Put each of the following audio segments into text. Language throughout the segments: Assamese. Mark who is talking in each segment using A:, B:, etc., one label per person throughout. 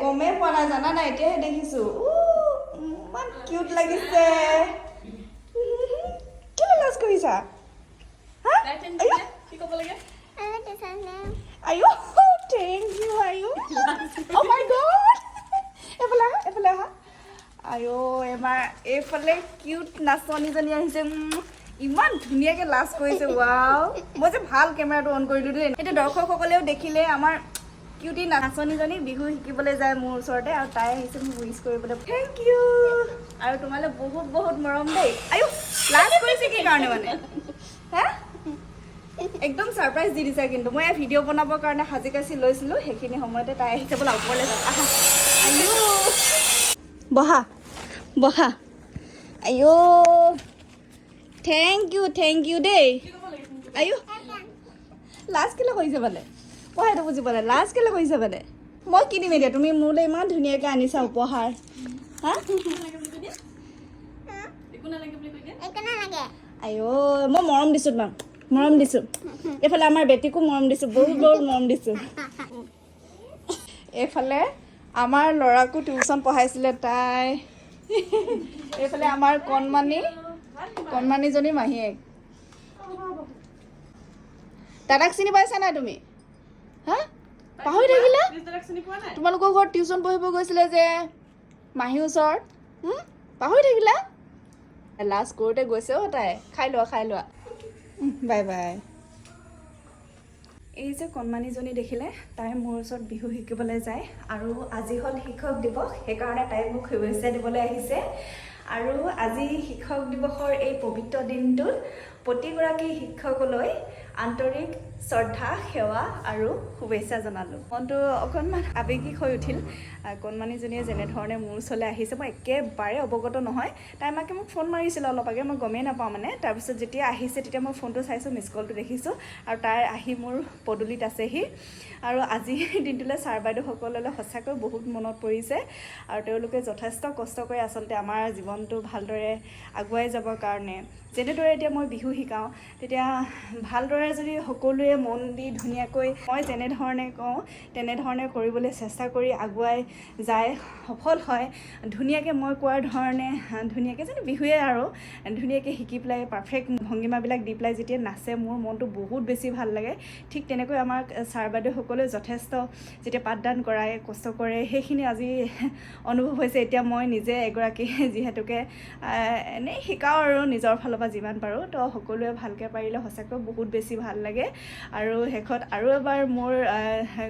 A: গমে পোৱা নাই জানা নাই এতিয়াহে দেখিছো ইমান কিউট লাগিছে কি লাজ কৰিছা হা কি ক'ব লাগে আয়ো থেংক ইউ আয়ো ও মাই গড এফালে আহা আয়ো এবাৰ এইফালে কিউট নাচনীজনী আহিছে ইমান ধুনীয়াকৈ লাজ কৰিছে ৱাও মই যে ভাল কেমেৰাটো অন কৰিলোঁ দেই এতিয়া দৰ্শকসকলেও দেখিলে আমাৰ কিউটি নাচনীজনী বিহু শিকিবলৈ যায় মোৰ ওচৰতে আৰু তাই আহিছে মোক উইচ কৰিবলৈ থেংক ইউ আৰু তোমালৈ বহুত বহুত মৰম দেই আয়ো লাজ কৰিছে কি কাৰণে মানে হা একদম ছাৰপ্ৰাইজ দি দিছা কিন্তু মই ভিডিঅ' বনাবৰ কাৰণে সাজি কাচি লৈছিলোঁ সেইখিনি সময়তে তাই আহিছে বোলে ওপৰলৈ যাম আহা আয়ো বহা বহা আয়ো থেংক ইউ দেই আয়ো লাজ কেলৈ কৰিছে মানে মই সেইটো বুজি পোৱা নাই লাজ কেলৈ কৰিছে মানে মই কিনিম এতিয়া তুমি মোলৈ ইমান ধুনীয়াকৈ আনিছা উপহাৰ হা আয়ো মই মৰম দিছোঁ তোমাক মৰম দিছোঁ এইফালে আমাৰ বেটীকো মৰম দিছোঁ বহুত বহুত মৰম দিছোঁ এইফালে আমাৰ ল'ৰাকো টিউশ্যন পঢ়াইছিলে তাই এইফালে আমাৰ কণমানিজনী মাহীয়েক দাদাক চিনি পাইছা নাই তুমি হা পাহৰি থাকিলা তোমালোকৰ ঘৰত টিউশ্যন পঢ়িব গৈছিলে যে মাহীৰ ওচৰত পাহৰি থাকিলা লাজ কৰোঁতে গৈছে অ' তাই খাই লোৱা বাই বাই এই যে কণমানিজনী দেখিলে তাই মোৰ ওচৰত বিহু শিকিবলৈ যায় আৰু আজি হ'ল শিক্ষক দিৱস সেইকাৰণে তাই মোক শুভেচ্ছা দিবলৈ আহিছে আৰু আজি শিক্ষক দিৱসৰ এই পবিত্ৰ দিনটোত প্ৰতিগৰাকী শিক্ষকলৈ আন্তৰিক শ্ৰদ্ধা সেৱা আৰু শুভেচ্ছা জনালোঁ মনটো অকণমান আৱেগিক হৈ উঠিল কণমানিজনীয়ে যেনেধৰণে মোৰ ওচৰলৈ আহিছে মই একেবাৰে অৱগত নহয় তাই মাকে মোক ফোন মাৰিছিলে অলপ আগে মই গমেই নাপাওঁ মানে তাৰপিছত যেতিয়া আহিছে তেতিয়া মই ফোনটো চাইছোঁ মিছ কলটো দেখিছোঁ আৰু তাই আহি মোৰ পদূলিত আছেহি আৰু আজি দিনটোলৈ ছাৰ বাইদেউসকললৈ সঁচাকৈ বহুত মনত পৰিছে আৰু তেওঁলোকে যথেষ্ট কষ্ট কৰি আচলতে আমাৰ জীৱনটো ভালদৰে আগুৱাই যাবৰ কাৰণে যেনেদৰে এতিয়া মই বিহু শিকাওঁ তেতিয়া ভালদৰে যদি সকলোৱে মন দি ধুনীয়াকৈ মই যেনেধৰণে কওঁ তেনেধৰণে কৰিবলৈ চেষ্টা কৰি আগুৱাই যায় সফল হয় ধুনীয়াকৈ মই কোৱাৰ ধৰণে ধুনীয়াকৈ যদি বিহুৱে আৰু ধুনীয়াকৈ শিকি পেলাই পাৰফেক্ট ভংগীমাবিলাক দি পেলাই যেতিয়া নাচে মোৰ মনটো বহুত বেছি ভাল লাগে ঠিক তেনেকৈ আমাৰ ছাৰ বাইদেউসকলে যথেষ্ট যেতিয়া পাঠদান কৰায় কষ্ট কৰে সেইখিনি আজি অনুভৱ হৈছে এতিয়া মই নিজে এগৰাকী যিহেতুকে এনেই শিকাওঁ আৰু নিজৰ ফালৰ পৰা যিমান পাৰোঁ তো সকলোৱে ভালকৈ পাৰিলে সঁচাকৈ বহুত বেছি ভাল লাগে আৰু শেষত আৰু এবাৰ মোৰ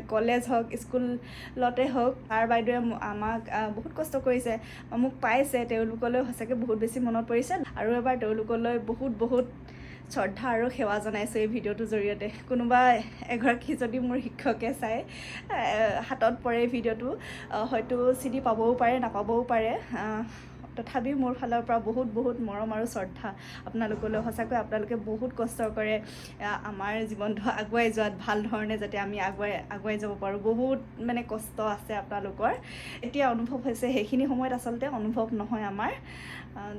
A: কলেজ হওক স্কুলতে হওক ছাৰ বাইদেৱে আমাক বহুত কষ্ট কৰিছে মোক পাইছে তেওঁলোকলৈ সঁচাকৈ বহুত বেছি মনত পৰিছে আৰু এবাৰ তেওঁলোকলৈ বহুত বহুত শ্ৰদ্ধা আৰু সেৱা জনাইছোঁ এই ভিডিঅ'টোৰ জৰিয়তে কোনোবা এগৰাকী যদি মোৰ শিক্ষকে চাই হাতত পৰে ভিডিঅ'টো হয়তো চিনি পাবও পাৰে নাপাবও পাৰে তথাপিও মোৰ ফালৰ পৰা বহুত বহুত মৰম আৰু শ্ৰদ্ধা আপোনালোকলৈ সঁচাকৈ আপোনালোকে বহুত কষ্ট কৰে আমাৰ জীৱনটো আগুৱাই যোৱাত ভাল ধৰণে যাতে আমি আগুৱাই যাব পাৰোঁ বহুত মানে কষ্ট আছে আপোনালোকৰ এতিয়া অনুভৱ হৈছে সেইখিনি সময়ত আচলতে অনুভৱ নহয় আমাৰ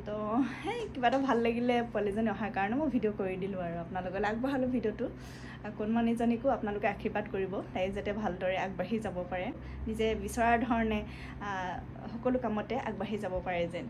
A: তো সেই কিবা এটা ভাল লাগিলে পোৱালীজনী অহাৰ কাৰণে মই ভিডিঅ' কৰি দিলোঁ আৰু আপোনালোকলৈ আগবঢ়ালোঁ ভিডিঅ'টো কণমানিজনীকো আপোনালোকে আশীৰ্বাদ কৰিব তাই যাতে ভালদৰে আগবাঢ়ি যাব পাৰে নিজে বিচৰাৰ ধৰণে সকলো কামতে আগবাঢ়ি যাব পাৰে যেন